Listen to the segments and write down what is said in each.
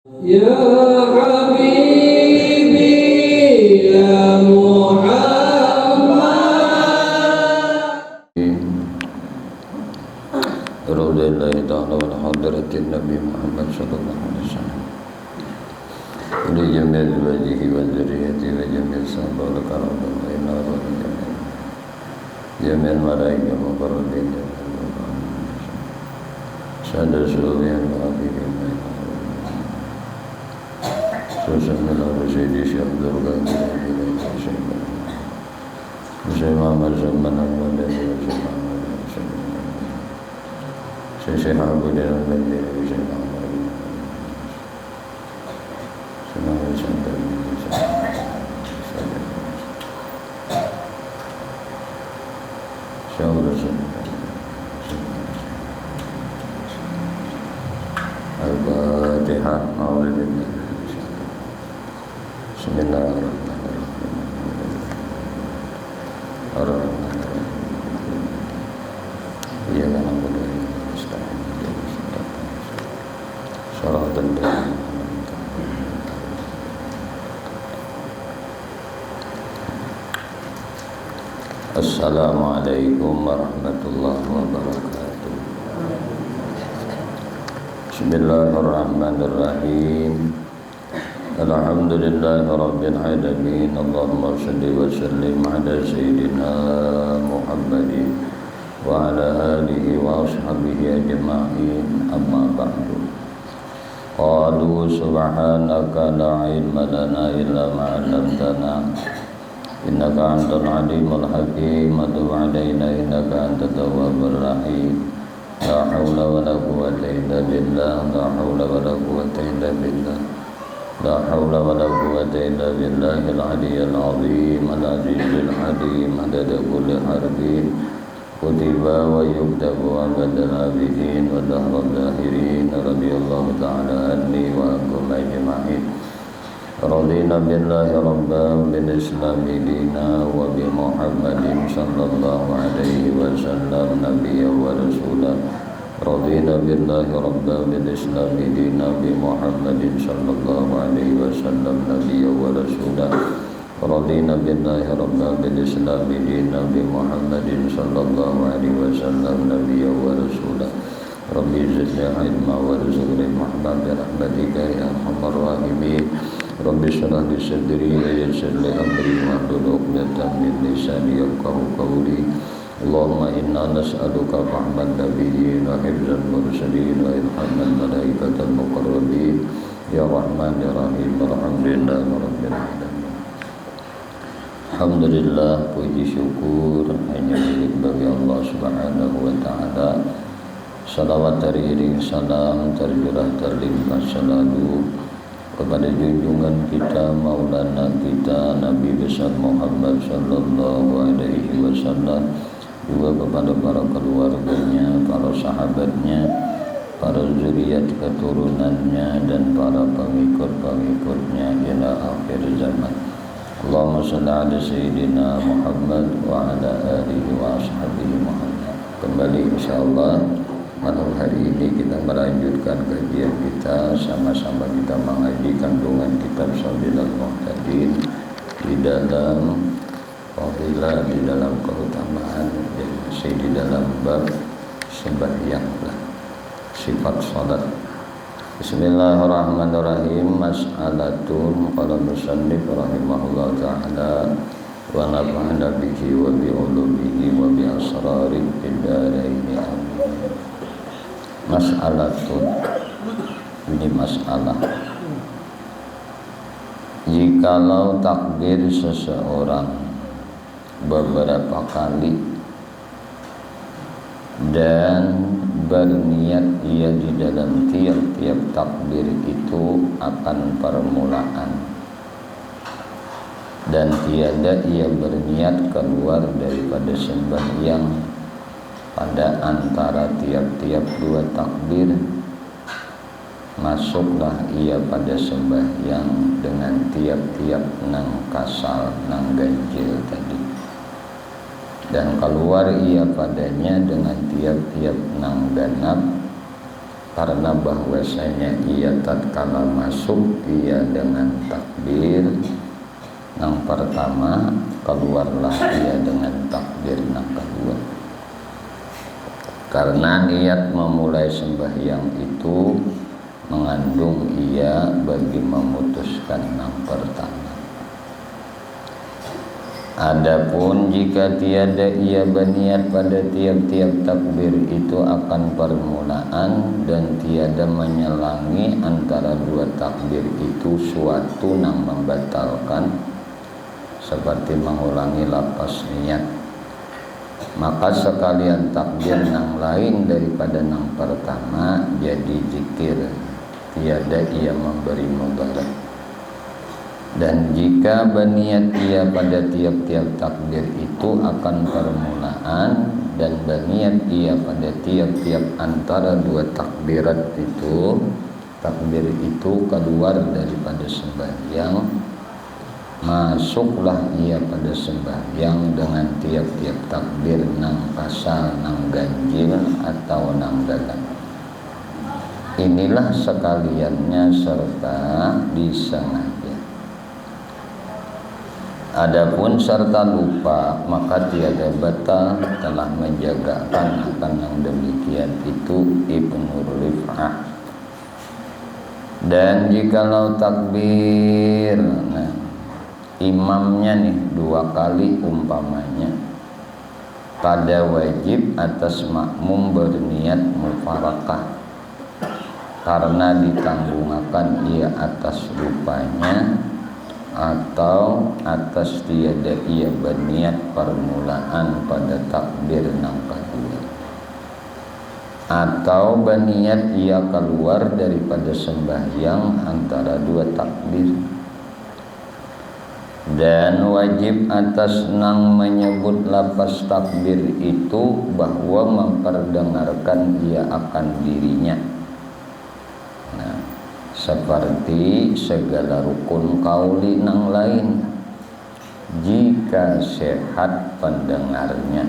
Ya Habibi ya Muhammad. Radhiyallahu ta'ala wa hadratin Nabi Muhammad sallallahu alaihi wasallam. Ila jamil wajhi wa dzurriyyati wa jamil sahabul karam wa inna jamil malaika muqarrabin sadar suliyan wa afirin Susanna Rasyidi Syekh Durgan Syekh Muhammad Zaman Al-Madani Syekh Abdul Al-Madani Syekh Muhammad Senang santai Al-Fatihah Bismillahirrahmanirrahim. Iya kan aku dari Syaratan dari Assalamualaikum warahmatullahi wabarakatuh. Bismillahirrahmanirrahim. Alhamdulillahi rabbil alamin. Allahumma shalli wa sallim ala sayyidina Muhammadin wa ala alihi wa ashabihi ajma'in. Amma ba'du. Qalu subhanaka la ilma lana illa ma 'allamtana innaka antal alimul hakim. Tub 'alaina innaka antat tawwabur rahim. La haula wa la quwwata illa billah. La haula wa la quwwata illa billah. La haula wa la quwwata illa billahil aliyyil azim al-azizil halim adada kulli harbin kutiba wa yuktabu abadal abidin wa dahrul zahirin radiyallahu ta'ala anni wa ankum ajma'in. Radina billahi rabban bil islami dina wa bi muhammadin sallallahu alaihi wasallam nabiyya wa rasulah. Radina billahi rabban bil islami dina bi muhammadin sallallahu alaihi wasallam nabiyya wa rasulah. Radina billahi rabban bil islami dina bi muhammadin sallallahu alaihi wasallam nabiyya wa rasulah. Rabbi zidni ilma warzuqni fahma bi rahmatika ya arhamar rahimin. Rabbi shrah li sadri wa yassir li amri wahlul 'uqdatam min lisani yafqahu qawli. Allahumma inna nas'aluka fahman nabiyyin wa hifzal mursalin wa ilhaman malaikatal muqarrabin ya rahman ya rahim alhamdulillah rabbil alamin. Alhamdulillah, puji syukur hanya milik bagi Allah Subhanahu wa taala. Salawat teriring salam tercurah terlimpah selalu kepada junjungan kita Maulana kita Nabi besar Muhammad sallallahu alaihi wasallam, juga kepada para keluarganya, para sahabatnya, para zuriat keturunannya dan para pengikut-pengikutnya ila akhir zaman. Allahumma shalli ala sayyidina Muhammad wa ala alihi wa ashabihi Muhammad. Kembali insyaallah malam hari ini kita melanjutkan kajian kita, sama-sama kita mengaji kandungan kitab Sabilul Muhtadin di dalam fadilah, di dalam keutamaan, dan masih di dalam bab sembahyang, sifat salat. Bismillahirrahmanirrahim. Mas'alatun qala musannif rahimahullah ta'ala wa nafa'ana bihi wa bi ulumihi wa bi asrari fid dharain amin. Mas'alatun, ini masalah. Jikalau takbir seseorang beberapa kali dan berniat ia di dalam tiap-tiap takbir itu akan permulaan, dan tiada ia berniat keluar daripada sembahyang pada antara tiap-tiap dua takbir, masuklah ia pada sembahyang dengan tiap-tiap nang kasal, nang ganjil tadi. dan keluar ia padanya dengan tiap-tiap nang ganap karena bahwasanya ia tatkala masuk ia dengan takbir yang pertama, keluarlah ia dengan takbir yang kedua. Karena niat memulai sembahyang itu mengandung ia bagi memutuskan yang pertama. Adapun jika tiada ia berniat pada tiap-tiap takbir itu akan permulaan dan tiada menyelangi antara dua takbir itu suatu yang membatalkan seperti mengulangi lafaz niat, maka sekalian takbir yang lain daripada yang pertama jadi zikir, tiada ia memberi mudarat. Dan jika berniat ia pada tiap-tiap takbir itu akan permulaan dan berniat ia pada tiap-tiap antara dua takbirat itu, takbir itu keluar daripada sembahyang, masuklah ia pada sembahyang dengan tiap-tiap takbir nang kasal, nang ganjil atau nang dalam. Inilah sekaliannya serta disengaja. Adapun serta lupa maka tiada batal, telah menjagakan akan yang demikian itu Ibnu Rif'ah. Dan jikalau takbir, nah imamnya nih dua kali umpamanya, pada wajib atas makmum berniat mufarakah karena ditanggungakan ia atas lupanya atau atas tiada ia berniat permulaan pada takbir yang kedua, atau berniat ia keluar daripada sembahyang antara dua takbir. Dan wajib atas nang menyebut lafaz takbir itu bahwa memperdengarkan ia akan dirinya, nah, seperti segala rukun qauli nang lain jika sehat pendengarnya.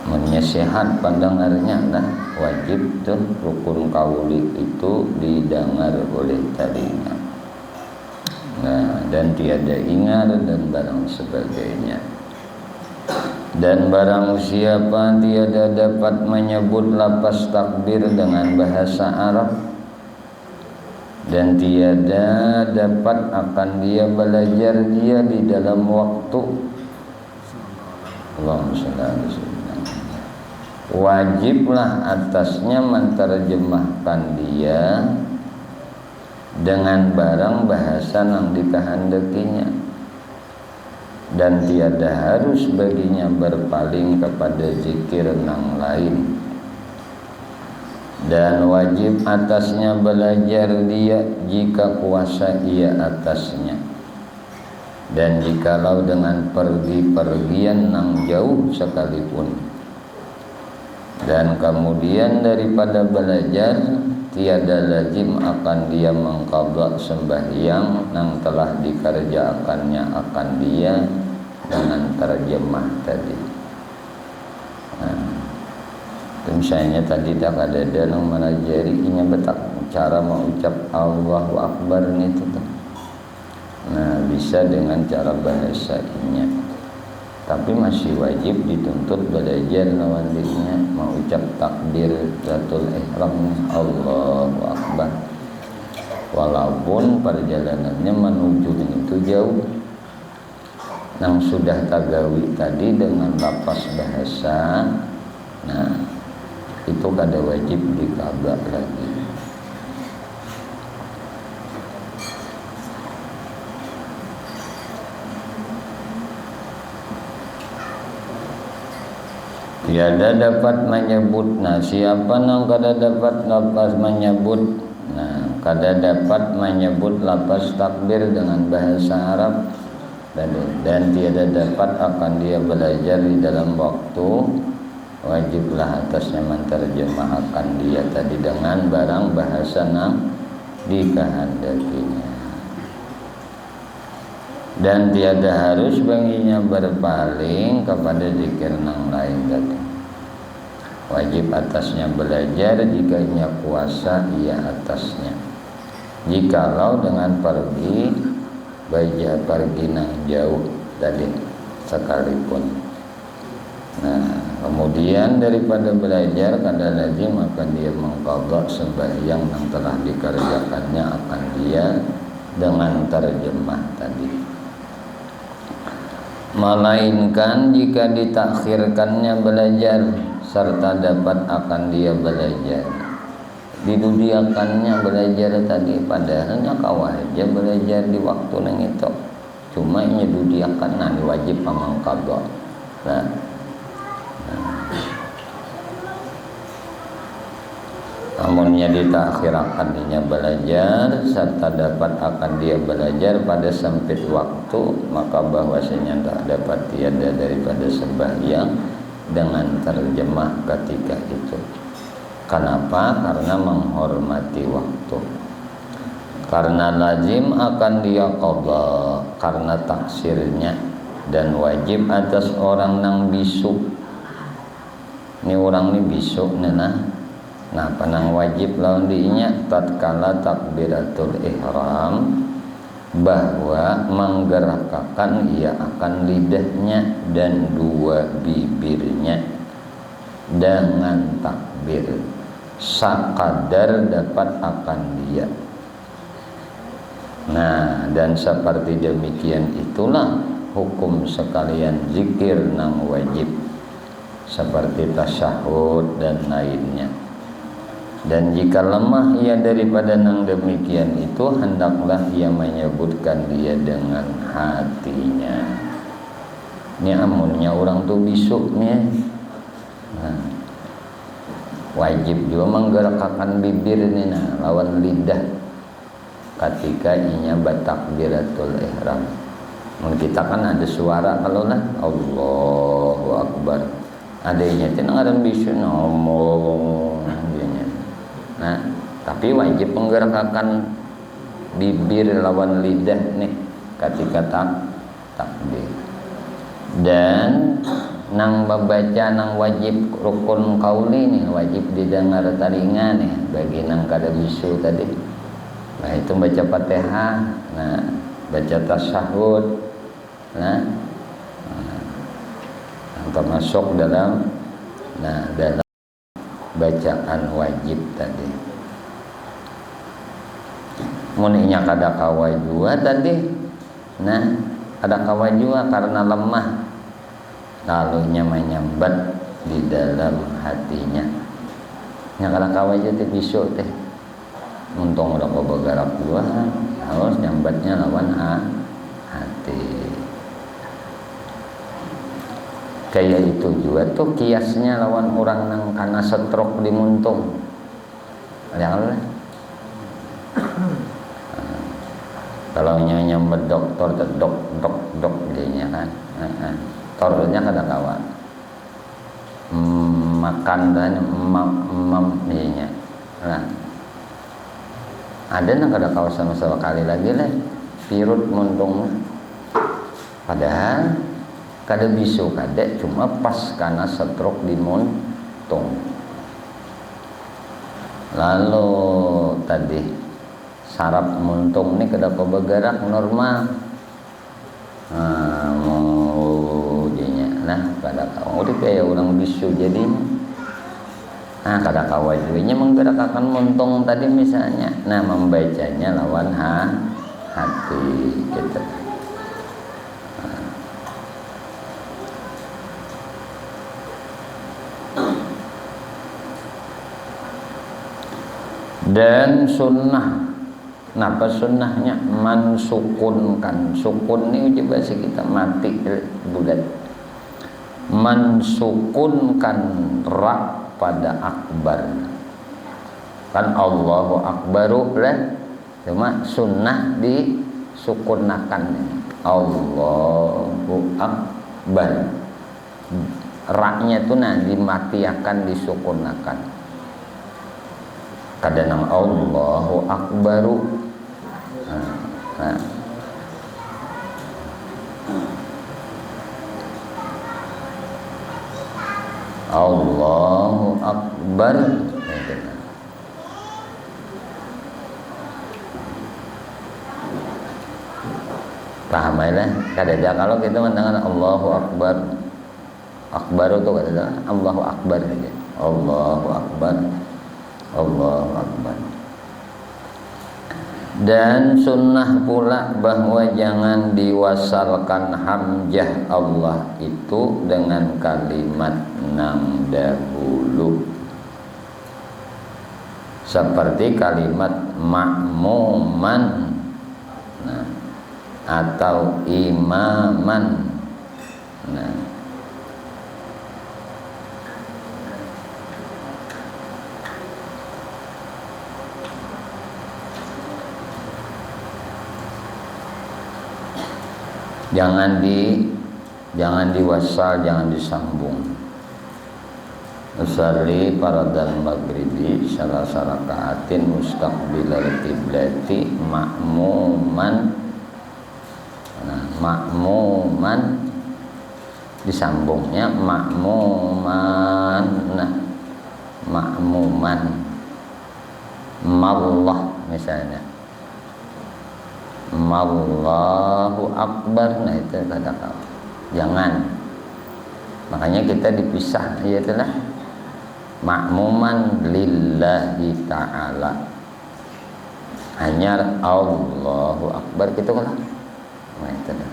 Menyehat pendengarnya lah wajib tuh rukun qauli itu didengar oleh telinga. Nah, dan tiada ingar dan barang sebagainya. Dan barang siapa tiada dapat menyebut lafaz takbir dengan bahasa Arab dan tiada dapat akan dia belajar dia di dalam waktu, Allahumma shalli ala sayyidina, wajiblah atasnya menterjemahkan dia dengan barang bahasa yang dikehendakinya, dan tiada harus baginya berpaling kepada zikir yang lain. Dan wajib atasnya belajar dia jika kuasa ia atasnya, dan jikalau dengan pergi-pergian yang jauh sekalipun. Dan kemudian daripada belajar tiada lazim akan dia mengqadha sembahyang yang telah dikerjakannya akan dia dengan terjemah tadi. Nah, misalnya tadi tak ada yang menajari inya betak cara mengucap Allahu Akbar itu tuh. Nah, bisa dengan cara bahasa inya, tapi masih wajib dituntut belajar lawan dirinya mengucap takbiratul ihram Allahu Akbar, walaupun perjalanannya menuju itu jauh. Yang sudah tagawi tadi dengan lafaz bahasa, nah itu kada wajib dikabak lagi. Tiada dapat menyebut, nah siapa yang kada dapat lafaz menyebut, nah kada dapat menyebut lafaz takbir dengan bahasa Arab, dan tiada dapat akan dia belajar di dalam waktu, wajiblah atasnya menterjemahkan dia tadi dengan barang bahasa yang dikehendakinya. dan tiada harus baginya berpaling kepada zikir nang lain tadi. Wajib atasnya belajar jika ia kuasa ia atasnya. Jikalau dengan pergi pergi nang jauh tadi sekalipun. Nah, kemudian daripada belajar kada lazim akan dia mengqadha sembahyang yang telah dikerjakannya akan dia dengan terjemah tadi. Melainkan jika ditakhirkannya belajar serta dapat akan dia belajar, didudiakannya belajar tadi, padahalnya kau aja belajar di waktu nang itu, cuma ini dudiakan nah wajib pamangqadha. Nah, amunnya ditakhirakan dia belajar serta dapat akan dia belajar pada sempit waktu, maka bahwasanya tak dapat tiada daripada sembahyang dengan terjemah ketika itu. Kenapa? Karena menghormati waktu. Karena lazim akan dia qadha karena taksirnya, dan wajib atas orang nang bisu. Ini orang ni bisu nah panang wajib lawan diinya tatkala takbiratul ihram bahwa menggerakkan ia akan lidahnya dan dua bibirnya dengan takbir sakadar dapat akan dia. Nah, dan seperti demikian itulah hukum sekalian zikir nang wajib seperti tasyahud dan lainnya. Dan jika lemah ia daripada nang demikian itu, hendaklah ia menyebutkan dia dengan hatinya. Ini amunnya orang tu bisuknya. Nah, wajib juga menggerakkan bibir ini lawan lidah ketika inya bertakbiratul ihram. Kita kan ada suara kalau lah Allahu Akbar. Adanya itu nang ada bisu ngomong. Nah, tapi wajib menggerakkan bibir lawan lidah nih ketika takbir. Dan nang membaca nang wajib rukun qauli nih, wajib didengar telinga nih bagi nang kada bisu tadi. Nah, itu baca Fatihah, nah baca tasyahud, nah termasuk dalam bacaan wajib tadi. Muninya kada kawa jua tadi. Nah, kada kawa jua karena lemah. Lalunya menyambat di dalam hatinya. Nya kada kawa aja teh bisu teh. Untung udah kau bergerak jua, harus nyambatnya lawan hati. Kayak itu juga tuh kiasnya lawan orang nang karena stroke di muntung. Janganlah. Kalau nyambat dokter dok dia kan. Tornya kada kawan. Makan dan nya. Nah. Ada nang kada kawan sama sekali lagi lah. Pirut muntung. Padahal kada bisu kada, cuma pas karena stroke di muntung. Lalu tadi saraf muntung ini kada kau bergerak normal. Mau dinya nah kada kau udah kayak orang bisu jadi. Nah kada kau wajunya menggerakkan muntung tadi misalnya. Nah membacanya lawan hati gitu. Dan sunnah, napa sunnahnya mansukunkan. Sukun ini uji bahasa kita mati bulat. Mansukunkan ra pada akbar. Kan Allahu Akbaru lah. Cuma sunnah disukunnakan. Allahu Akbar. Ra-nya itu dimatiakan disukunnakan. Kadang Allahu Akbaru. Allahu Akbar. Paham ya? Kadang kalau kita mendengar Allahu Akbar, Akbar itu kata Allahu Akbar aja. Allahu Akbar, Allahu Akbar. Dan sunnah pula bahwa jangan diwasalkan hamzah Allah itu dengan kalimat nang dahulu, seperti kalimat ma'muman, nah, atau imaman. Nah, jangan diwasal, jangan disambung. Usalli faradal maghribi salasa raka'atin mustaqbilal qiblati ma'muman. Nah, ma'muman disambungnya ma'muman. Nah, ma'muman mallah misalnya, Allahu Akbar. Nah itu kata-kata jangan, makanya kita dipisah, yaitulah ma'muman lillahi ta'ala, hanya Allahu Akbar gitu kan. Nah itu dah.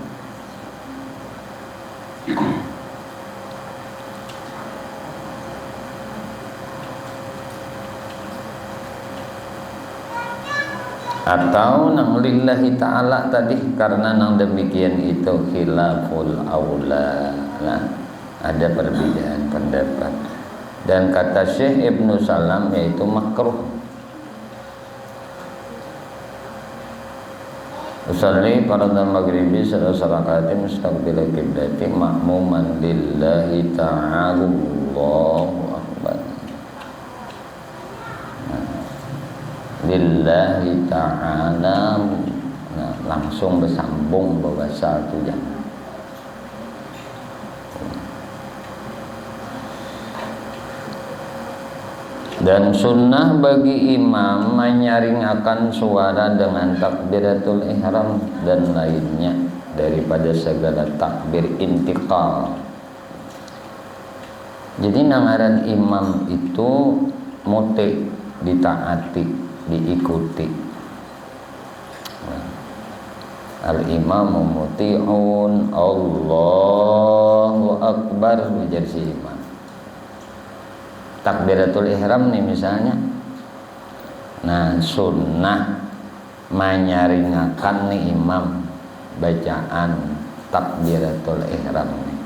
Atau nang lillahi ta'ala tadi, karena nang demikian itu khilaful aula. Nah, ada perbedaan pendapat. Dan kata Syekh Ibnu Salam yaitu makruh. Usalli faradal maghribi salasa raka'atin mustaqbilal qiblati ma'muman lillahi ta'ala. Allahu Akbar. Lillahi ta'ala. Nah, langsung bersambung bahasa itu jangan. Dan sunnah bagi imam menyaringakan suara dengan takbiratul ihram dan lainnya daripada segala takbir intiqal. Jadi nangaran imam itu muti, ditaati, diikuti. Al-imamu muti'un, Allahu Akbar, menjadi si imam. Takbiratul ihram nih misalnya. Nah, sunnah menyaringakan nih imam bacaan takbiratul ihram nih.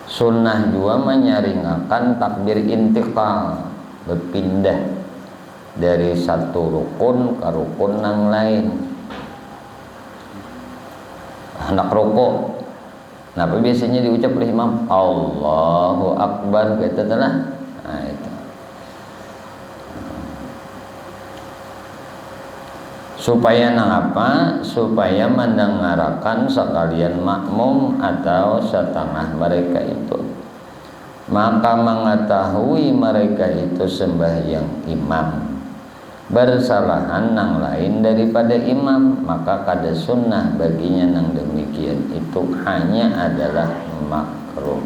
Sunnah juga menyaringakan takbir intiqal, berpindah dari satu rukun ke rukun yang lain. Hendak rukuk, nah biasanya diucap oleh imam Allahu Akbar gitu lah. Nah itu supaya apa? Supaya mendengarkan sekalian makmum atau setengah mereka itu, maka mengetahui mereka itu sembahyang imam bersalahan nang lain daripada imam, maka kada sunnah baginya nang demikian itu hanya adalah makruh.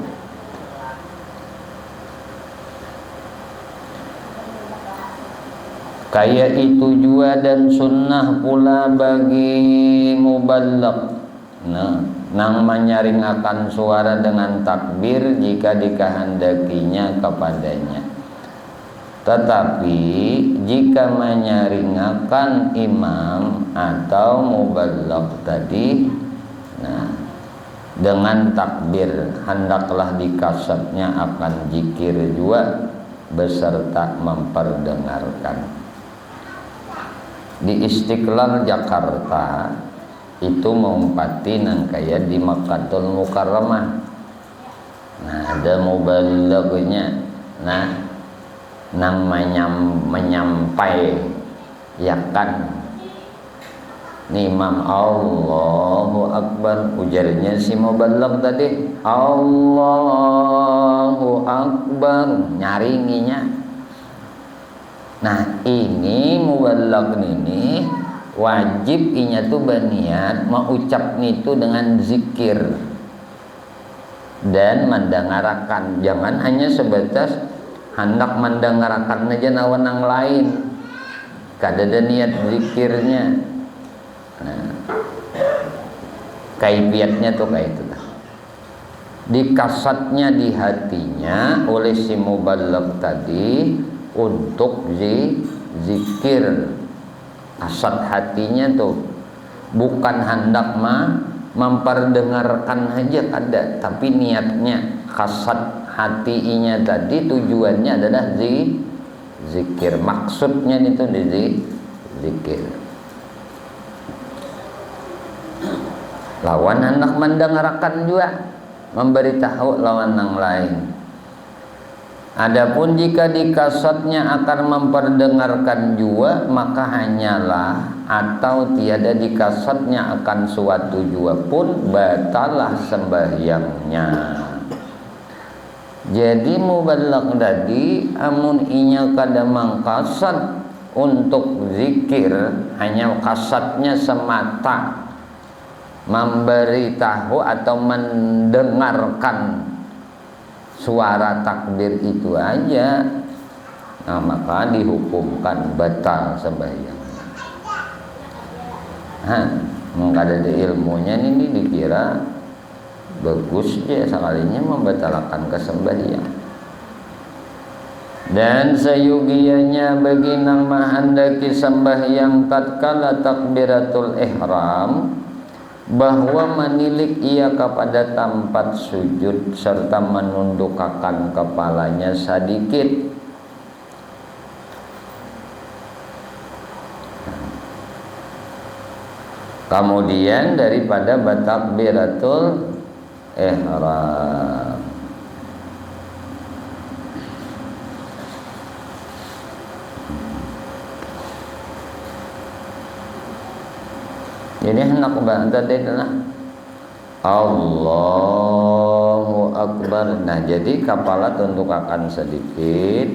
Kayak itu juga dan sunnah pula bagi muballigh, nah, nang menyaringakan suara dengan takbir jika dikehendakinya kepadanya. Tetapi jika menyaringakan imam atau muballigh tadi, nah, dengan takbir hendaklah dikasatnya akan zikir juga beserta memperdengarkan. Di Istiqlal Jakarta itu mengumpati nang kayak di Makkahul Mukarramah. Nah, ada mubalighnya, nah, nang menyampai ya kan Nih Imam Allahu Akbar, ujarnya si muballigh tadi Allahu Akbar, nyaringinya. Nah ini muballigh ini wajib inya tuh berniat mengucap itu dengan zikir dan mendengarkan, jangan hanya sebatas hendak mendengarkan aja nawanang lain, kadada niat zikirnya. Nah, kaifiatnya tuh kayak itu dah. Dikasatnya di hatinya oleh si muballigh tadi untuk zikir. Kasat hatinya tuh bukan hendak memperdengarkan aja ada, tapi niatnya kasat hatinya tadi tujuannya adalah zikir. Maksudnya itu zikir. Lawan hendak mendengarkan juga, memberitahu lawan yang lain. Adapun jika dikasatnya akan memperdengarkan juga, maka hanyalah atau tiada dikasatnya akan suatu juga pun batalah sembahyangnya. Jadi muballigh tadi amun inya kada mangkasat untuk zikir, hanya kasatnya semata memberitahu atau mendengarkan suara takbir itu aja, nah maka dihukumkan batal sembahyang. Mengkada ada ilmunya ini dikira bagus ya sekalinya membatalkan kesembahyang. Dan sayugianya bagi nang mahandaki sembahyang tatkala takbiratul ihram, bahwa menilik ia kepada tempat sujud serta menundukkan kepalanya sedikit. Kemudian daripada takbiratul ihram, jadi hendak bantu adalah Allahu Akbar. Nah jadi kepala tunduk akan sedikit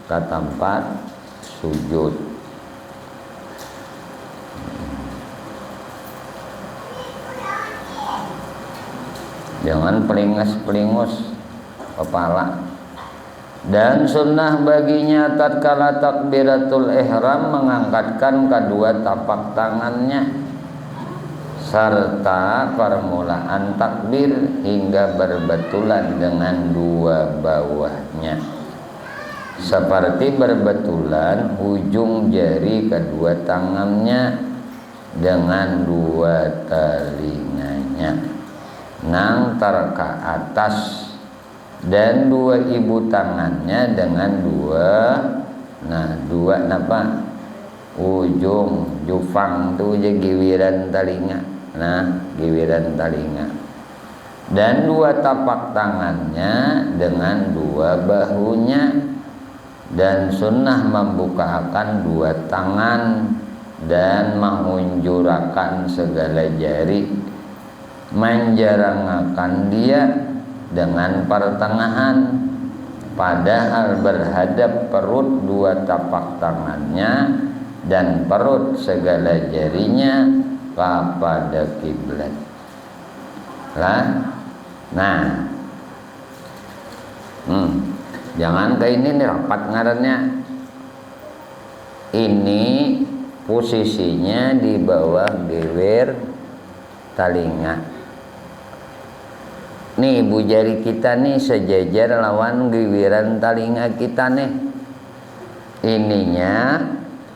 ke tempat sujud. Jangan pelingus kepala. Dan sunnah baginya tatkala takbiratul ihram mengangkatkan kedua tapak tangannya serta permulaan takbir hingga berbetulan dengan dua bawahnya, seperti berbetulan ujung jari kedua tangannya dengan dua telinganya nang terka atas, dan dua ibu tangannya dengan dua ujung jufang tu je giwiran telinga. Nah, giwiran telinga. Dan dua tapak tangannya dengan dua bahunya, dan sunnah membukakan dua tangan dan mengunjurakan segala jari, menjarangakan dia dengan pertengahan, padahal berhadap perut dua tapak tangannya dan perut segala jarinya kepada kiblat. Nah, jangan kayak ini nih rapat ngarannya. Ini posisinya di bawah gewer telinga. Nih ibu jari kita nih sejajar lawan gewiran telinga kita nih. Ininya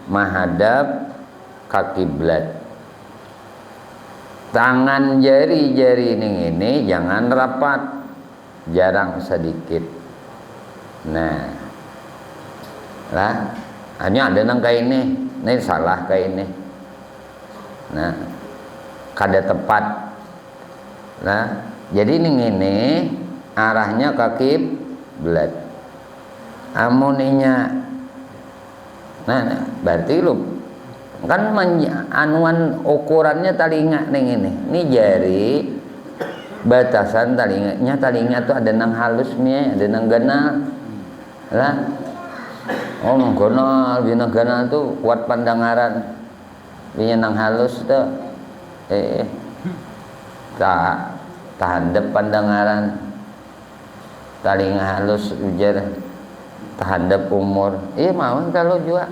menghadap ke kiblat. Tangan jari-jari ini jangan rapat, jarang sedikit. Nah, hanya ada nang kayak ini salah kayak ini. Nah, kada tepat. Nah, jadi ini arahnya ke kiblat. Amuninya, nah berarti lu kan anuan ukurannya telinga ning ini jari batasan telinga tuh ada nang halus nih, ada nang ganal lah. Ganal bina ganal tuh kuat pandangaran, bina nang halus tuh tahandap pandangaran, telinga halus ujar tahandap umur. Iya mau kalau juga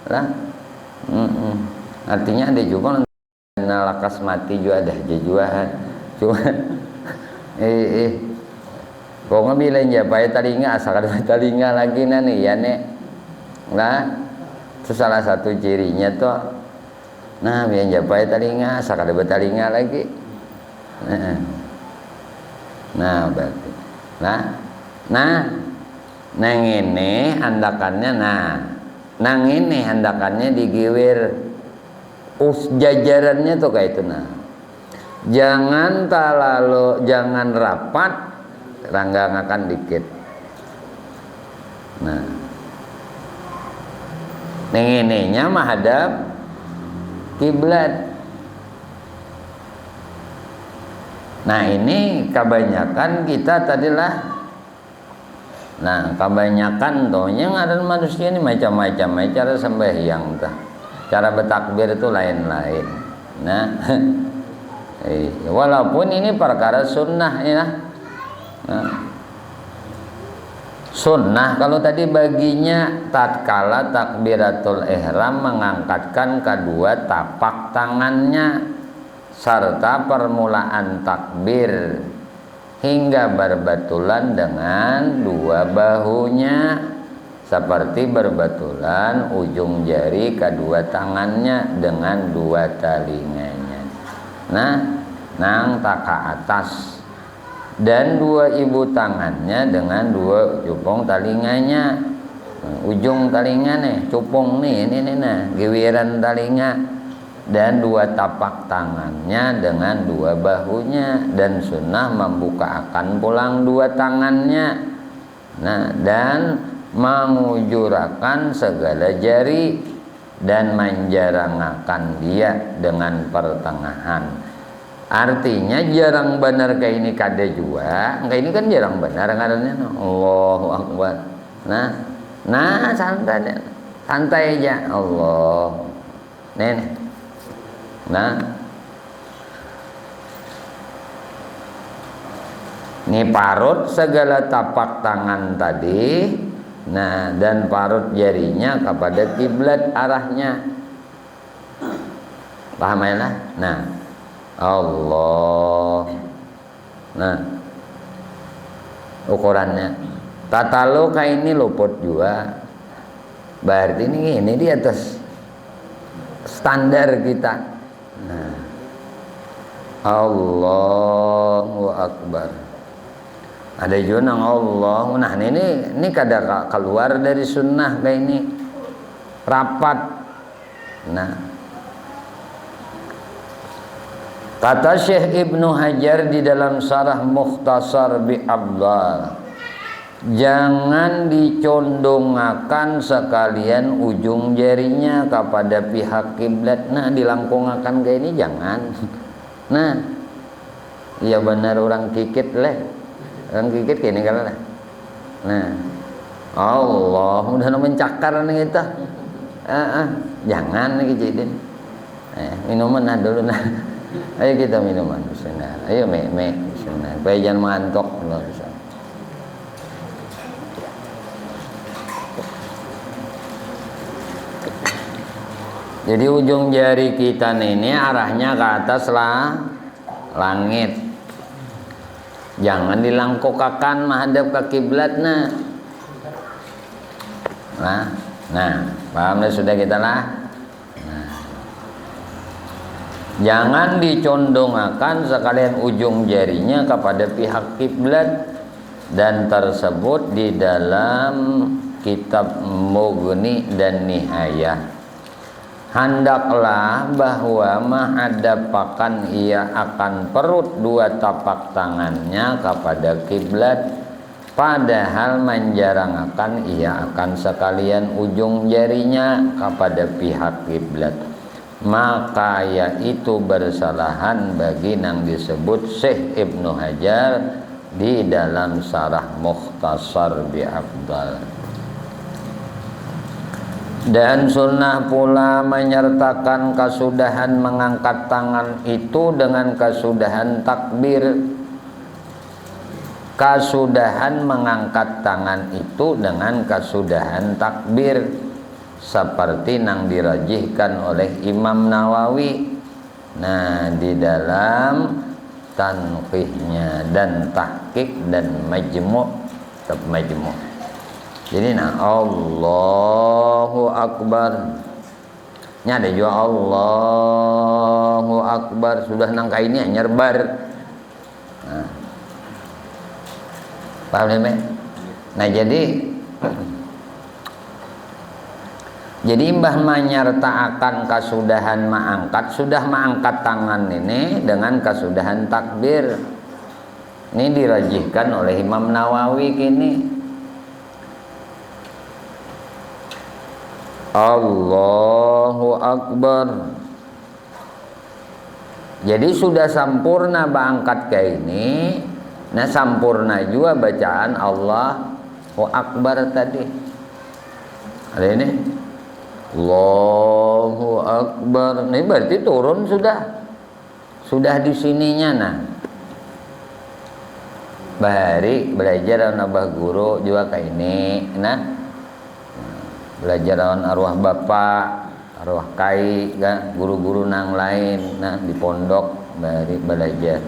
lah. Artinya ada juga lakas mati juga ada juaan cuma kok ngambilin ya pakai telinga asal ada telinga lagi nih ya nek lah. Itu salah satu cirinya tuh nah biar japai telinga asal ada telinga lagi nah berarti nang ini handakannya nang ini handakannya digiwir jajarannya tuh kayak itu jangan jangan rapat, ranggangakan dikit. Nah nang ininya menghadap kiblat. Nah ini kebanyakan kita tadilah. Nah kebanyakan tuh yang ada manusia ini macam-macam cara sembahyang tuh, cara bertakbir itu lain-lain. Nah walaupun ini perkara sunnah ya. Nah, sunnah kalau tadi baginya tatkala takbiratul ihram mengangkatkan kedua tapak tangannya serta permulaan takbir hingga berbatulan dengan dua bahunya seperti berbatulan ujung jari kedua tangannya dengan dua telinganya. Nah, nang tak ke atas dan dua ibu tangannya dengan dua cupong telinganya. Ujung telinga nih, cupong nih, ini nah, giwiran telinga. Dan dua tapak tangannya dengan dua bahunya, dan sunnah membukakan pulang dua tangannya. Nah, dan mengujurakan segala jari dan menjarangakan dia dengan pertengahan. Artinya jarang benar kayak ini kada juga, enggak ini kan jarang benar ngarannya. Allahu Akbar. Nah santai aja Allah. Nih. Nah, ini parut segala tapak tangan tadi. Nah, dan parut jarinya kepada kiblat arahnya. Paham ya lah? Nah, Allah. Nah, ukurannya. Tata loka ini luput juga. Berarti ini di atas standar kita. Nah, Allahu Akbar. Ada juga nang Allah. Nah ini kada keluar dari sunnah kayak ini rapat. Nah, kata Syekh Ibnu Hajar di dalam Syarah Mukhtasar bi Abdal, jangan dicondongakan sekalian ujung jarinya kepada pihak kiblat. Nah, dilangkungakan kayak ini jangan. Nah, iya benar orang kikit leh. Orang kikit kayak ini kalau lah. Nah, Allah udah mencakar nih kita. Jangan nih kejadian. Minuman dulu nah. Ayo kita minuman. Bismillah. Ayo Bismillah. Supaya jangan mengantuk. Jadi ujung jari kita ini arahnya ke atas lah langit. Jangan dilangkukakan menghadap ke kiblat nah, paham sudah kita lah. Nah, jangan dicondongakan sekalian ujung jarinya kepada pihak kiblat, dan tersebut di dalam kitab Mughni dan Nihayah. Hendaklah bahwa menghadapkan ia akan perut dua tapak tangannya kepada kiblat, padahal menjarangakan ia akan sekalian ujung jarinya kepada pihak kiblat. maka yaitu bersalahan bagi yang disebut Syekh Ibnu Hajar di dalam Syarah Mukhtasar bi Afdal. Dan sunnah pula menyertakan kesudahan mengangkat tangan itu dengan kesudahan takbir. Kesudahan mengangkat tangan itu dengan kesudahan takbir, seperti yang dirajihkan oleh Imam Nawawi. Nah, di dalam tanqihnya dan tahqiq dan majmu', jadi Allahu Akbar. Nya ada juga Allahu Akbar, sudah nangka ini nyerbar. Nah, paham ya? Nah, jadi mbah menyertakan kesudahan mengangkat, sudah mengangkat tangan ini dengan kesudahan takbir. Ini dirajihkan oleh Imam Nawawi kini. Allahu Akbar. Jadi sudah sempurna berangkat kayak ini. Nah, sempurna juga bacaan Allahu Akbar tadi. Ada ini Allahu Akbar. Ini berarti turun sudah di sininya. Nah, bari belajar nabah guru juga kayak ini. Nah, belajar lawan arwah bapak, arwah kai, kan guru-guru nang lain, nah di pondok bari belajar.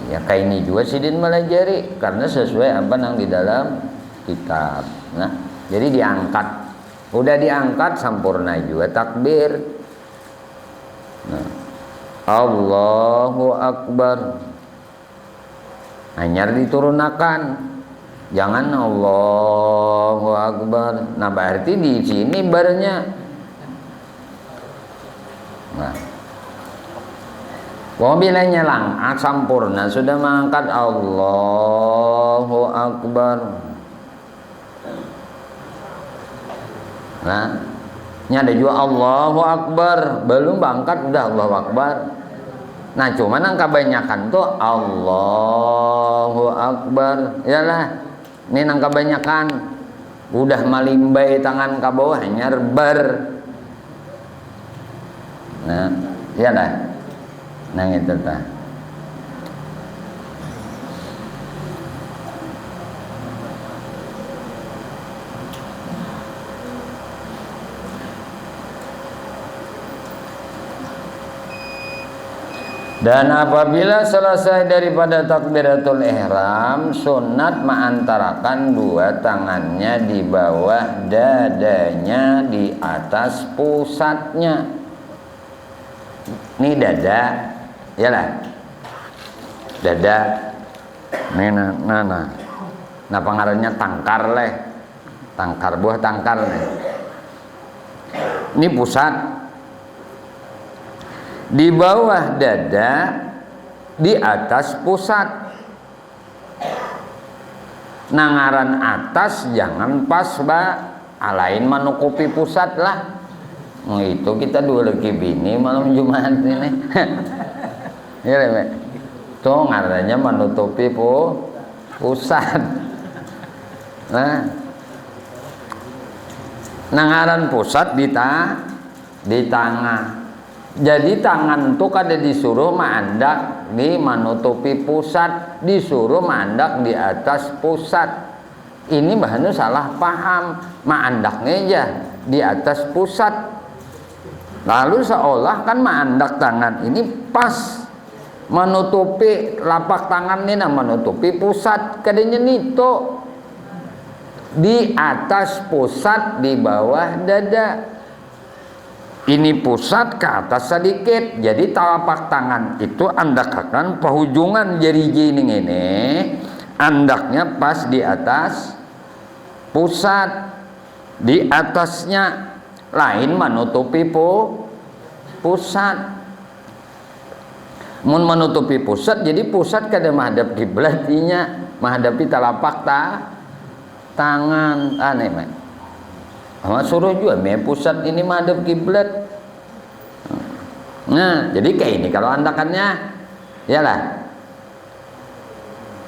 Ya kayak ini juga sidin melajari karena sesuai apa yang di dalam kitab. Nah, jadi diangkat, udah diangkat sempurna juga takbir. Nah, Allahu Akbar. Hanya diturunakan. Jangan Allahu Akbar. Nah, berarti di sini barnya. Nah, bila nyelang sempurna sudah mengangkat Allahu Akbar. Nah, ini ada juga Allahu Akbar, belum bangkat udah Allahu Akbar. Nah, cuman yang kebanyakan tuh Allahu Akbar. Yalah. Ini nang kebanyakan udah malimbai tangan ke bawah nyerbar. Nah, ya dah. Nang itu tah. Dan apabila selesai daripada takbiratul ihram, sunat mengantarakan dua tangannya di bawah dadanya di atas pusatnya. Ini dada, yalah. Dada. Ini nah. Nah pengaruhnya tangkar leh. Tangkar buah tangkar leh. Ini pusat. Di bawah dada, di atas pusat. Nangaran atas jangan pas alain menutupi pusat lah. Itu kita dua lagi bini malam Jumat ini. Ya, tuh ngarannya menutupi pusat. Nah, nangaran pusat di tengah. Jadi tangan tuh kada disuruh mandak di menutupi pusat, disuruh mandak di atas pusat. Ini bahannya salah paham, mandaknya aja di atas pusat. Lalu seolah kan mandak tangan ini pas menutupi lapak tangan ini, menutupi pusat. Kadanya nito di atas pusat, di bawah dada. Ini pusat ke atas sedikit, jadi telapak tangan itu andakakan penghujungan jari ini andaknya pas di atas pusat, di atasnya lain menutupi pusat. Mun menutupi pusat, jadi pusat kada menghadap kiblatnya, menghadapi telapak tangan aneh. Suruh juga pusat ini menghadap kiblat. Nah, jadi kayak ini kalau andakannya, yalah.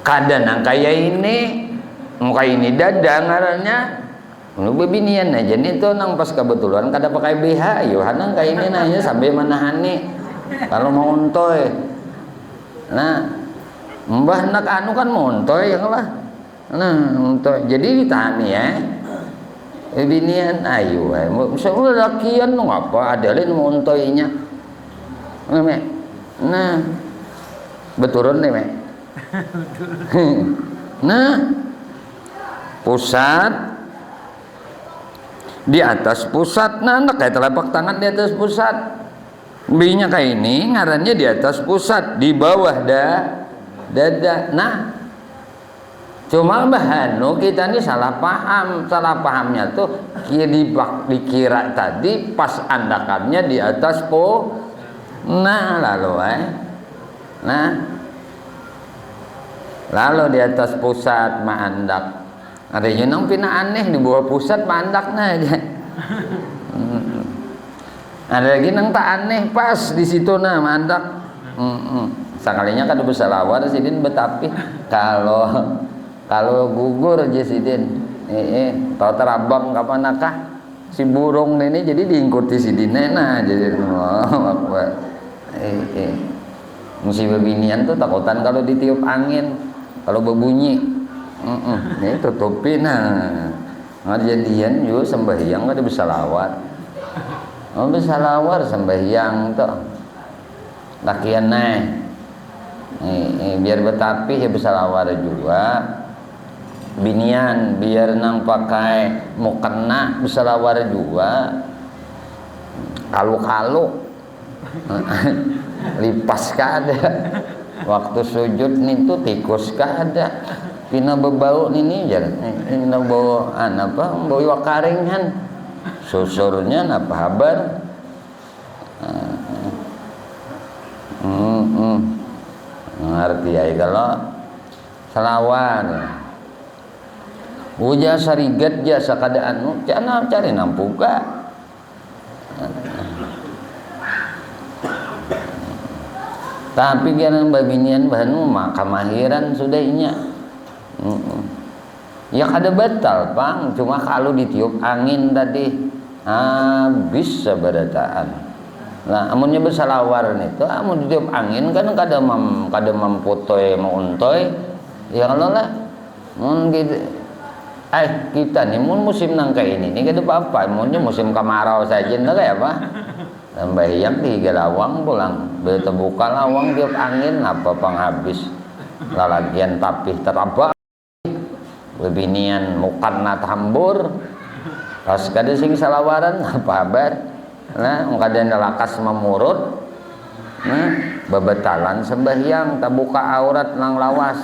Kadang kayak ini, muka ini dada ngarannya, lu bebinian aja nih tuh nang pas kebetulan kada pakai BH, yo hanang kayak ini nanya sampai manahani kalau mau untoy. Nah, mbah nak anu kan mau untoy ya lah. Nah, untoy. Jadi ditani ya. Bebinian ayo, misalnya lakian nu apa ada lain mau untoynya. Nah, beturun nih, Mek. Nah, pusat di atas pusat, nah kayak telapak tangan di atas pusat, binya kayak ini ngarannya di atas pusat, di bawah dada. Nah, cuma bahanu kita ini salah pahamnya tuh dikira tadi pas andakannya di atas nah lalu nah lalu di atas pusat mandak ada yang pina aneh di bawah pusat mandaknya aja. Ada lagi nang tak aneh pas di situ nah mandak. Sekalinya kan bersalawar sidin betapi kalau gugur aja sidin tau terabang kapan nakah si burung ini jadi diingkuti sidin nah jadi mesti bebinian tuh takutan kalau ditiup angin kalau berbunyi ini tutupin ngajadian yuk sembahyang ada bersalawat bersalawat sembahyang tuh lakian biar betapi ya bersalawat juga binian biar nang pakai mukena bersalawat juga kalu lipas kada waktu sujud nih tuh tikus kada pina bebau ini jar pina bau apa bau wakaringan susurnya apa kabar ngerti ya kalau selawar uja sarigat jasa kadaan cana cari nampuka tapi jangan babinian bahanu mah kemahiran sudahnya ya kada batal pang cuma kalau ditiup angin tadi habis sabarataan nah amunnya bersalawar itu amun ditiup angin kan kada mamputoy mauntoy ya kalau lah mun gitu kita nih mun musim nang kayak ini kada apa-apa munnya musim kemarau saja ndak kayak apa sembahyang di lawang pulang begitu buka lawang tiup angin apa penghabis lalagian tapih terabak bebinian mukanna tambur pas kada sing salawaran apa kabar nah kada nalakas memurut nah babetalan sembahyang tak buka aurat nang lawas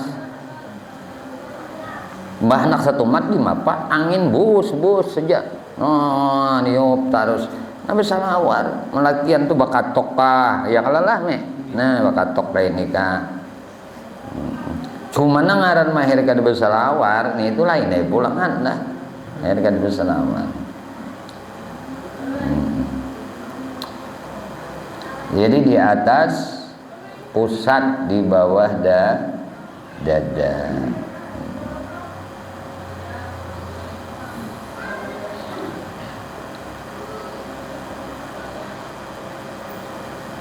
mbah nak satumat di mapa angin bus saja niup terus nah bersalawar melakian tuh bakatok kah ya kalalah nah bakatok lah ini kah cuma ngaran mahir kada bersalawar nih itu lain deh pulangan dah mahir kada bersalawar jadi di atas pusat di bawah dada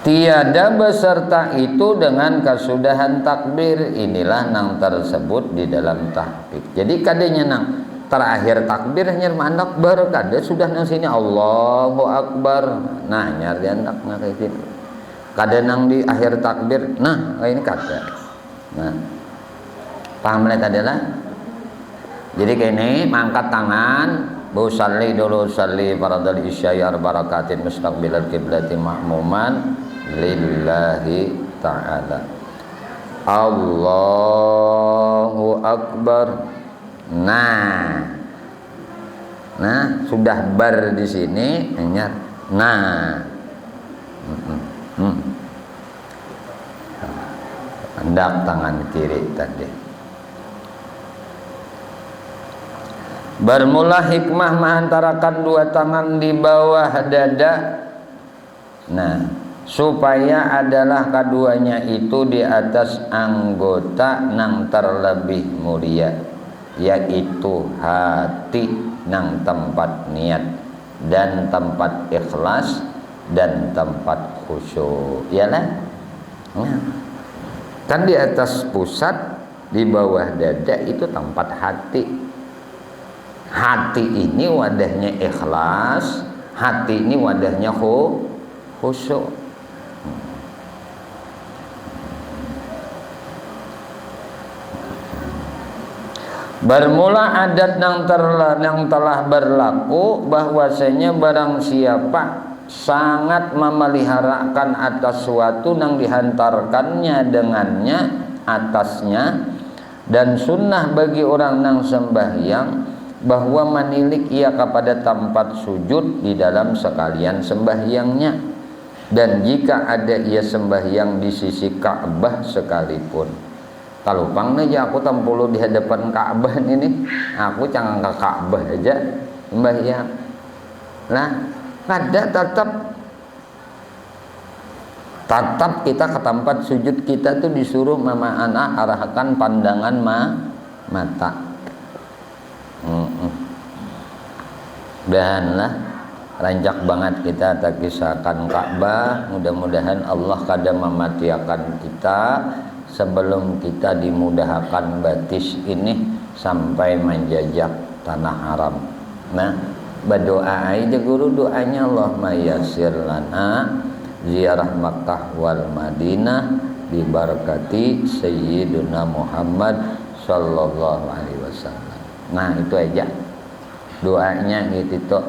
tiada beserta itu dengan kesudahan takbir inilah nang tersebut di dalam tahqiq jadi kadenya nang terakhir takbir nyar mandak bar kada sudah nang sini Allahu Akbar nah nyar diandak nah kayak gitu kada nang di akhir takbir nah ini kada nah paham lah adalah jadi kayak ini mangkat tangan Busalli dulu salli faradul isya barakatin mustaqbilal kiblati ma'muman lillahi ta'ala Allahu Akbar nah sudah bar di sini ingat nah hendak tangan kiri tadi bermula hikmah mengantarakan dua tangan di bawah dada nah supaya adalah keduanya itu di atas anggota nang terlebih mulia, yaitu hati nang tempat niat dan tempat ikhlas dan tempat khusyuk. Iyalah, kan di atas pusat, di bawah dada itu tempat hati. Hati ini wadahnya ikhlas, hati ini wadahnya khusyuk. Bermula adat yang telah berlaku bahwasanya barang siapa sangat memeliharakan atas suatu yang dihantarkannya dengannya atasnya, dan sunnah bagi orang yang sembahyang bahwa menilik ia kepada tempat sujud di dalam sekalian sembahyangnya, dan jika ada ia sembahyang di sisi Ka'bah sekalipun. Kalau pang aja aku tampulu di hadapan Ka'bah ini, aku jangan ke Ka'bah aja sembahyang. Nah, ada tetap kita ke tempat sujud kita tuh disuruh mama anak arahkan pandangan mata. Mudahanlah rancak banget kita tak kisahkan Ka'bah. Mudah-mudahan Allah kadang mematiakan kita sebelum kita dimudahkan batis ini sampai menjajak tanah haram. Nah, berdoa aja guru, doanya Allahumma yassir lana ziarah Makkah wal Madinah bi barakati Sayyiduna Muhammad sallallahu alaihi wasallam. Nah, itu aja doanya gitu tuh.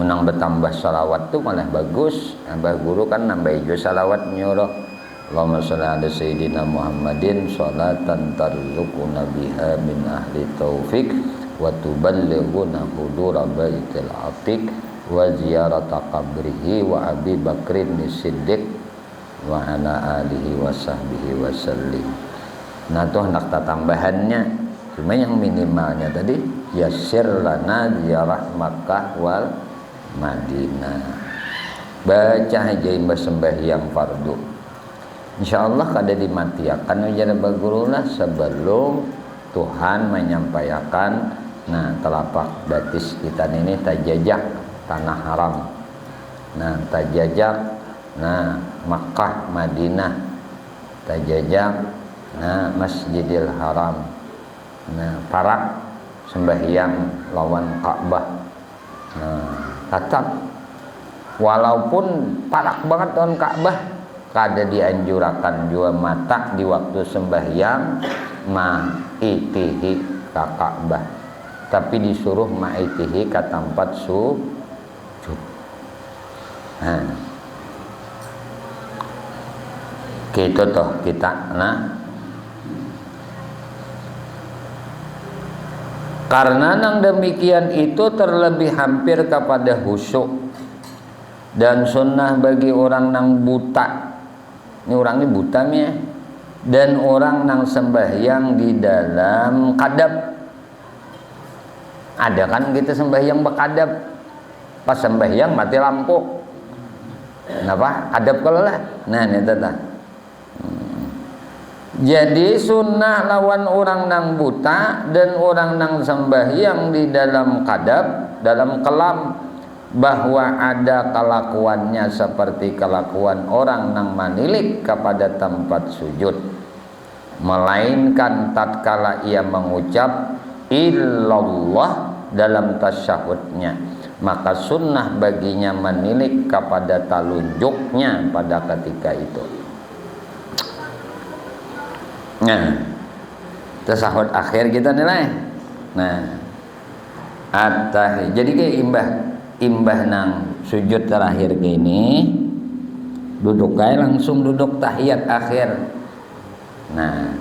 Menang bertambah salawat tuh malah bagus. Abah guru kan nambah hijau salawat nyuruh Allahumma sholli ala sayyidina Muhammadin sholatan tarzuquna biha min ahli taufik wa tuballighuna hudura baitil atiq wa ziyarata qabrihi wa Abi Bakrin Siddiq wa ala alihi wa sahbihi wa sallim. Nah tuh nak tambahannya, cuma yang minimalnya tadi yassir lana ziarah Makkah wal Madinah. Baca aja sembahyang fardu. Insyaallah kada dimatiakan ujar bagurulah sebelum Tuhan menyampaikan. Nah, telapak batis kita ini tajajak tanah haram. Nah, tajajak Makkah Madinah, tajajak Masjidil Haram. Nah, parak sembahyang lawan Ka'bah. Nah, tetap walaupun parak banget lawan Ka'bah, kada dianjurakan jua mata di waktu sembahyang ma'itihi ka Ka'bah, tapi disuruh ma'itihi ka tempat sujud. Nah, gitu toh kita. Nah, karena nang demikian itu terlebih hampir kepada khusyuk dan sunnah bagi orang nang buta. Ini orang ini buta ya, dan orang nang sembahyang di dalam kadab. Ada kan kita sembahyang berkadab, pas sembahyang mati lampu. Kenapa? Adab kalau lah. Nah ini tata. Jadi sunnah lawan orang nang buta dan orang nang sembahyang di dalam kadab, dalam kelam, bahwa ada kelakuannya seperti kelakuan orang nang manilik kepada tempat sujud, melainkan tatkala ia mengucap illallah dalam tasyahudnya, maka sunnah baginya menilik kepada talunjuknya pada ketika itu. Nah, tasyahud akhir kita nilai. Nah, jadi kayak imbah nang sujud terakhir gini, duduk kayak langsung duduk tahiyat akhir. Nah,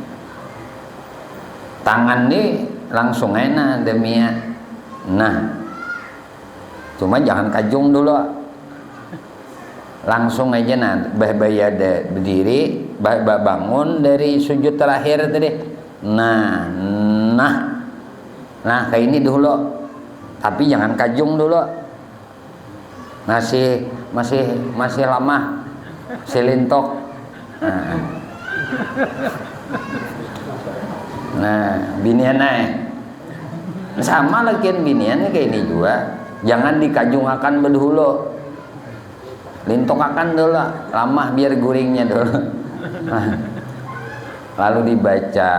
tangan nih langsung enak demia. Nah, cuma jangan kajung dulu, langsung aja bahaya berdiri, bangun dari sujud terakhir tadi. Nah kayak ini dulu, tapi jangan kajung dulu. Masih lama silintok. Nah, binian sama lagi binian kayak ini juga. Jangan dikajungakan bedhulu. Lintokakan dulu, lama biar guringnya dulu. Lalu dibaca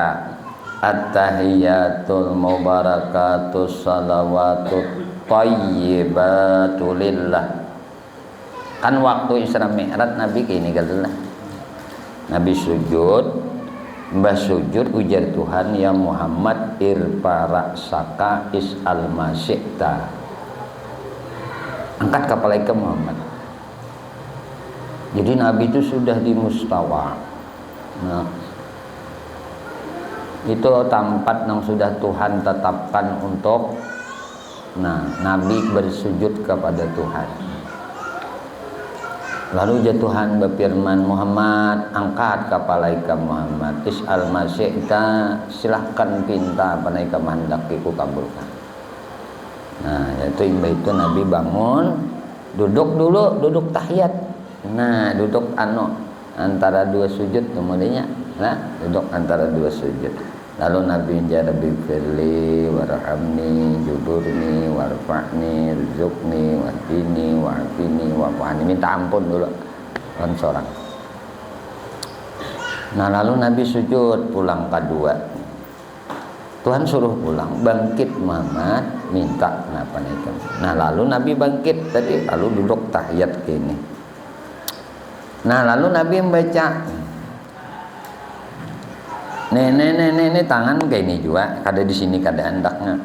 at-tahiyatul mubarakatus salawatut thayyibatu lillah. Kan waktu Isra Mi'raj Nabi kayak ini lah. Nabi sujud, mbah sujud ujar Tuhan, ya Muhammad irfa ra'saka is'al ma syi'ta. Angkat kepala ke Muhammad. Jadi Nabi itu sudah di mustawa. Nah, itu tempat yang sudah Tuhan tetapkan untuk Nabi bersujud kepada Tuhan. Lalu Tuhan berfirman, Muhammad angkat kepala ika Muhammad, is'al ma syi'ta, silahkan pinta apa yang kamu hendaki ku kabulkan. Nah, yaitu itu Nabi bangun, duduk dulu, duduk tahiyat. Nah, duduk antara dua sujud kemudiannya. Nah, duduk antara dua sujud. Lalu Nabi Rabbi firli warhamni judurni warfa'ni rizukni wahdini wa'afini wa'afani, minta ampun dulu kan seorang. Nah, lalu Nabi sujud pulang kedua. Tuhan suruh pulang, bangkit Muhammad, minta kenapa nih. Nah, lalu Nabi bangkit tadi, lalu duduk tahiyat gini. Nah, lalu Nabi membaca nih tangan kayak ini juga, ada di sini kada andaknya.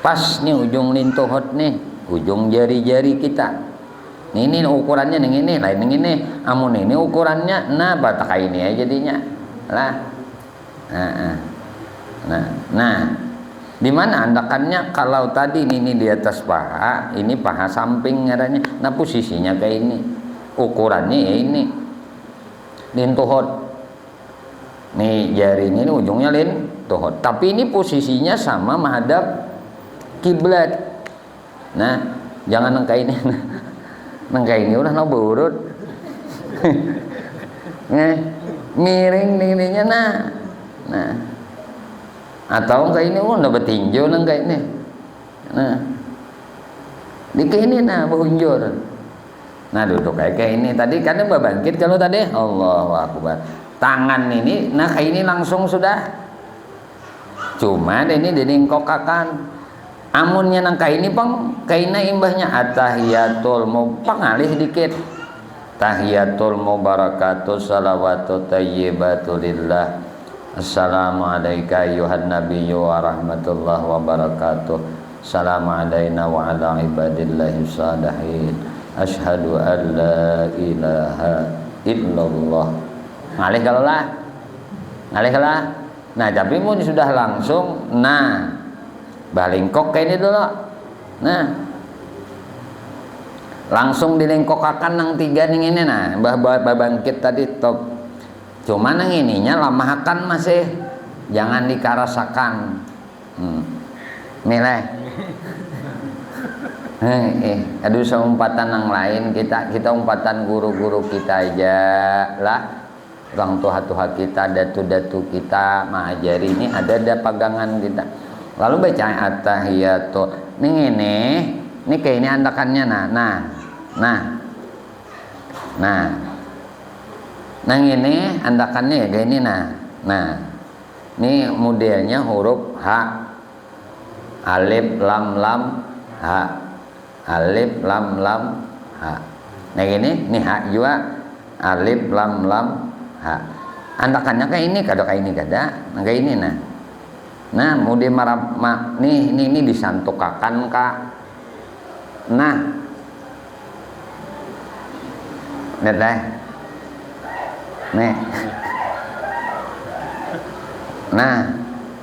Pas nih ujung lintuhot nih, ujung jari-jari kita. Ini ukurannya nih ini, lain nih ini. Amun ini ukurannya, nah batak ini aja jadinya. Lah. Nah. Di mana andakannya? Kalau tadi ini di atas paha, ini paha samping ngaranya. Nah, posisinya kayak ini. Ukurannya ya ini. Lintuhot. Nih jari ini ujungnya lintuhot. Tapi ini posisinya sama menghadap kiblat. Nah, jangan nengka ini. Nengka ini udah berurut. Miring ininya nah. Atau enggak ini udah betinjau enggak ini. Nah. Di kayak ini berunjur. Nah, duduk kayak ini tadi kan bangkit kalau tadi Allahu Akbar. Tangan ini kayak ini langsung sudah. Cuma ini dilingkokakan. Amunnya nangka ini kaina imbahnya at-tahiyatul pangalih dikit. Tahiyatul mubarakatus salawatu thayyibatu lillah. Assalamu alayka ayyuhan nabiyyu wa rahmatullahi wa barakatuh. Assalamu alayna wa ala ibadillahi shalihin. Asyhadu an la ilaha illallah. Ngalih kalah. Nah, tapi pun sudah langsung balingkok kayak ini dulu. Nah, langsung dilingkokakan nang tiga ning ini bangkit tadi top. Cuma nang ininya lamahakan masih jangan dikarasakan. Milih. Aduh seumpatan yang lain kita umpatan guru-guru kita aja lah, orang tua kita, datu-datu kita mengajari ini ada pegangan kita. Lalu baca at-tahiyatul. Ini kayak ini andakannya Nah ini andakannya ya kayak ini ini modelnya huruf H, alif lam H, alif lam H. Nah ini H juga alif lam H. Andakannya kayak ini kayak ini kayak ini Nah model ini disantukakan Kak. Lihat deh. Nih.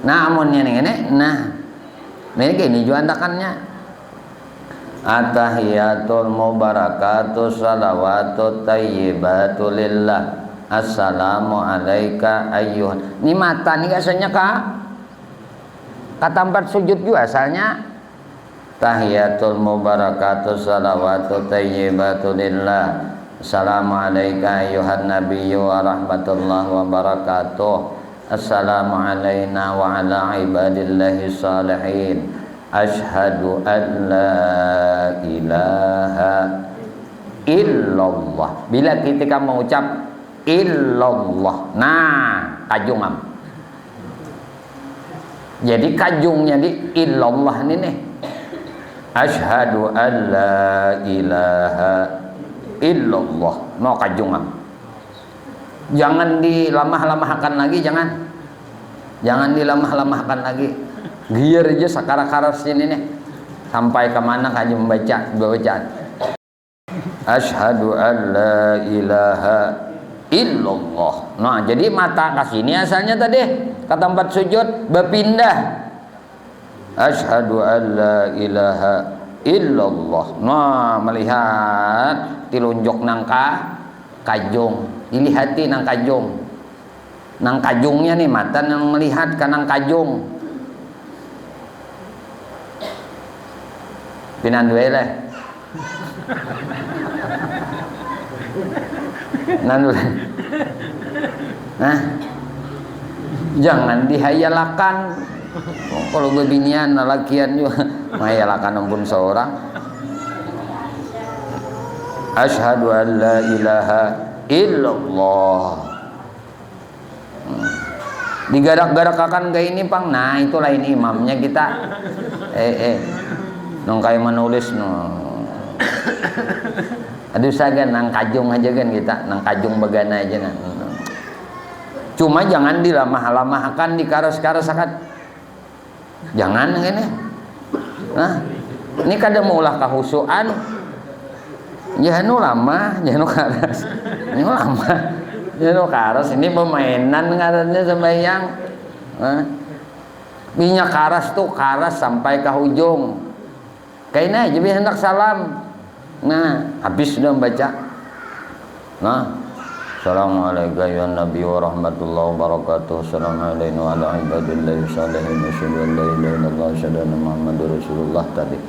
Amunnya ini ini gini juga andakannya. At-tahiyatul mubarakatus salawatut thayyibatu lillah. Assalamu alayka ayyuhan. Ini mata nih asalnya Kak. Kata tempat sujud juga asalnya. Tahiyatul mubarakatus salawatut thayyibatu lillah. Assalamualaikum ayuhan nabiyyu wa rahmatullahi wa barakatuh. Assalamu alayna wa ala ibadillahi salihin. Ashhadu an la ilaha illallah. Bila kita mengucap illallah, nah kajungam. Jadi kajungnya di illallah ini nih. Ashhadu an la ilaha illallah, no kajungam. Jangan dilamah-lamahkan lagi, jangan dilamah-lamahkan lagi. Gier aja sakara-karas ini nih. Sampai kemana kaji membaca bacaan. Asyhadu an la ilaha illallah. Nah, jadi mata ke sini asalnya tadi ke tempat sujud berpindah. Asyhadu an la ilaha illallah. Nah, melihat tilunjuk nangka kajung, dilihati nang kajung. Nang kajungnya nih mata yang melihat ke nang kajung. Pinan duwe leh. Nah, jangan dihayalakan. Kalau bebinian lalakian juga menghayalakan ampun seorang. Asyhadu an la ilaha illallah. Digarak-garakakan kayak ini pang. Nah, itu lain imamnya kita. Nong kayak menulis no. Aduh sagan nang kajung aja kan kita, nang kajung begana aja nah. Cuma jangan dilamah-lamahkan, dikaras-karasakan. Jangan ini. Nah, ini kadang maulah kahusuan. Jangan lama, jangan karas. Ini lama. Jangan karas, ini permainan ngarannya sembahyang. Nah, minyak karas tuh karas sampai ke ujung. Kayaknya aja hendak salam. Nah, habis sudah membaca. Nah, assalamualaikum ya nabi wa rahmatullahi wa barakatuh. Assalamualaikum wa ala ibadillahi salihin. Asyhadu an la ilaha illallah asyhadu anna muhammadar rasulullah tadi.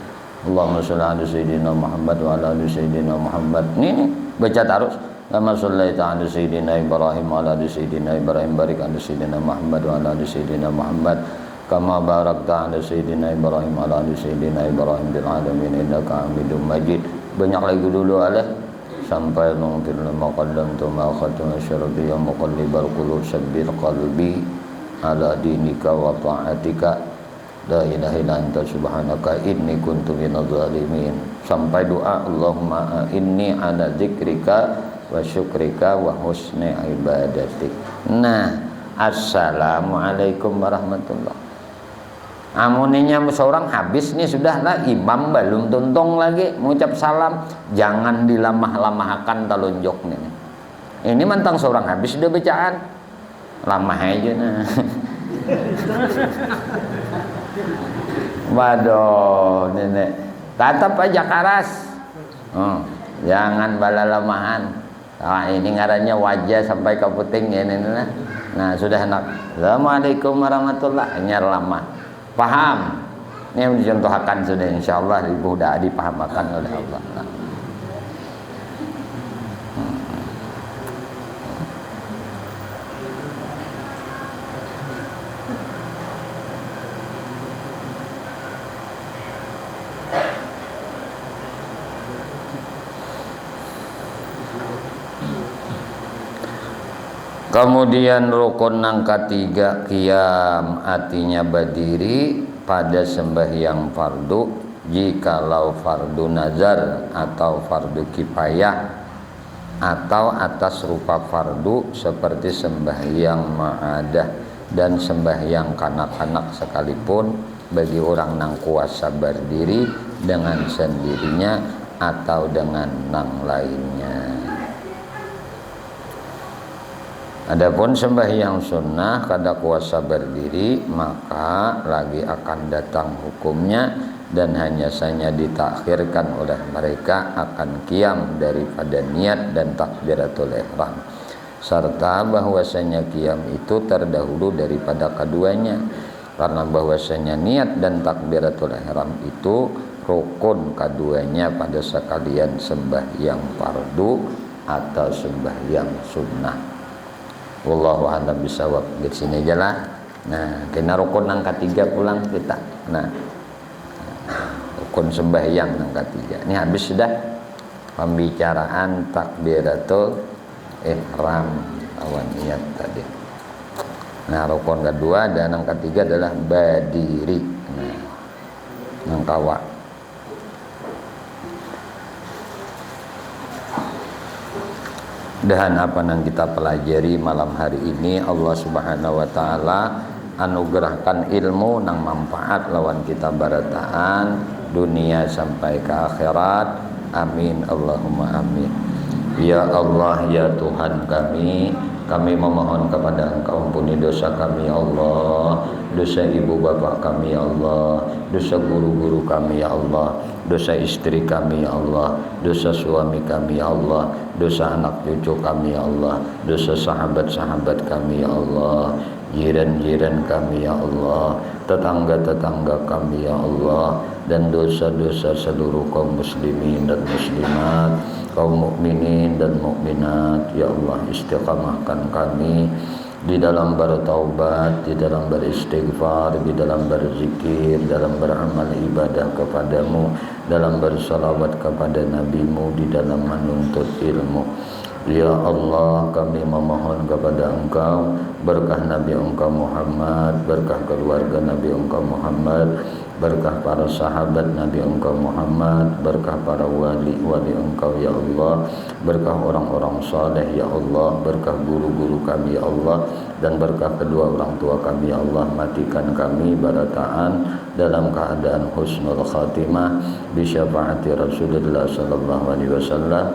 Allahumma shalli ala sayyidina Muhammad wa ala ali sayyidina Muhammad. Nih baca terus. Kama shallaita ala sayyidina Ibrahim wa ala ali sayyidina Ibrahim, barik ala sayyidina Muhammad wa ala ali sayyidina Muhammad. Kama barakta ala sayyidina Ibrahim wa ala ali sayyidina Ibrahim bil alamin innaka Hamidum Majid. Banyak lagi dulu sampai nungtir lama qaddamtu ma khatam syarabi ya muqallibal qulub sabbir qalbi ala dinika wa ta'atika la ilaha illa anta subhanaka inni kuntu minadh dhalimin. Sampai doa Allahumma inni ala dzikrika wa syukrika wa husni ibadatik. Nah, assalamualaikum warahmatullahi. Amuninya seorang habis nih sudah lah, imam belum tuntung lagi mengucap salam. Jangan dilamah-lamahkan telunjuk nih. Ini mentang seorang habis sudah bacaan, lama aja nah. Waduh, nenek tatap aja karas. Jangan bala lamahan. Nah, ini ngarannya wajah sampai ke puting ya ini. Nah, sudah enak. Assalamualaikum warahmatullahi wabarakatuh. Nyar lama. Paham? Ini yang dicontohkan sudah insyaallah ibu sudah dipahamakan oleh Allah. Kemudian rukun yang ketiga qiyam, artinya berdiri pada sembahyang fardu. Jikalau fardu nazar atau fardu kifayah atau atas rupa fardu seperti sembahyang ma'adah dan sembahyang kanak-kanak sekalipun bagi orang yang kuasa berdiri dengan sendirinya atau dengan nang lainnya. Adapun sembahyang sunnah kada kuasa berdiri, maka lagi akan datang hukumnya dan hanya saja ditakhirkan oleh mereka akan qiyam daripada niat dan takbiratul ihram, serta bahwasanya qiyam itu terdahulu daripada keduanya, karena bahwasanya niat dan takbiratul ihram itu rukun keduanya pada sekalian sembahyang fardu atau sembahyang sunnah. Wallahu a'lam bishawab. Di sini aja lah. Nah, kena rukun yang ketiga pulang kita. Nah, rukun sembahyang yang ketiga. Ini habis sudah pembicaraan takbiratul ihram lawan niat tadi. Nah, rukun kedua dan yang ketiga adalah berdiri. Nah, yang kawak. Dan apa yang kita pelajari malam hari ini, Allah Subhanahu wa taala anugerahkan ilmu nang manfaat lawan kita barataan dunia sampai ke akhirat. Amin Allahumma amin. Ya Allah, ya Tuhan kami memohon kepada Engkau ampuni dosa kami ya Allah, dosa ibu bapak kami ya Allah, dosa guru-guru kami ya Allah, dosa istri kami ya Allah, dosa suami kami ya Allah, dosa anak cucu kami ya Allah, dosa sahabat-sahabat kami ya Allah, jiran-jiran kami ya Allah, tetangga-tetangga kami ya Allah, dan dosa-dosa seluruh kaum muslimin dan muslimat, kaum mukminin dan mukminat ya Allah. Istiqamahkan kami di dalam bertaubat, di dalam beristighfar, di dalam berzikir, dalam beramal ibadah kepadamu, dalam bersalawat kepada nabimu, di dalam menuntut ilmu. Ya Allah, kami memohon kepada Engkau berkah Nabi Engkau Muhammad, berkah keluarga Nabi Engkau Muhammad, berkah para sahabat Nabi Engkau Muhammad, berkah para wali-wali Engkau ya Allah, berkah orang-orang saleh ya Allah, berkah guru-guru kami ya Allah, dan berkah kedua orang tua kami ya Allah. Matikan kami barataan dalam keadaan husnul khatimah bi syafaati Rasulullah sallallahu alaihi wasallam.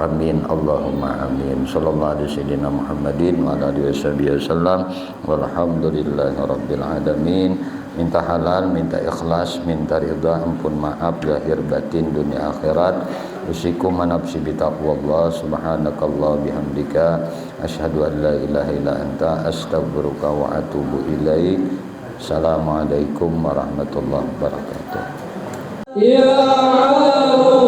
Amin Allahumma amin. Sallallahu alaihi wasallam Muhammadin wa ala alihi wasallam. Walhamdulillahirabbil alamin. Minta halal, minta ikhlas, minta ridha, ampun maaf lahir batin dunia akhirat. Usikum manafsi bitaqwallah. Subhanakallah bihamdika asyhadu an la ilaha illa anta astaghfiruka wa atubu ilaik. Assalamualaikum warahmatullahi wabarakatuh. Ya Allah.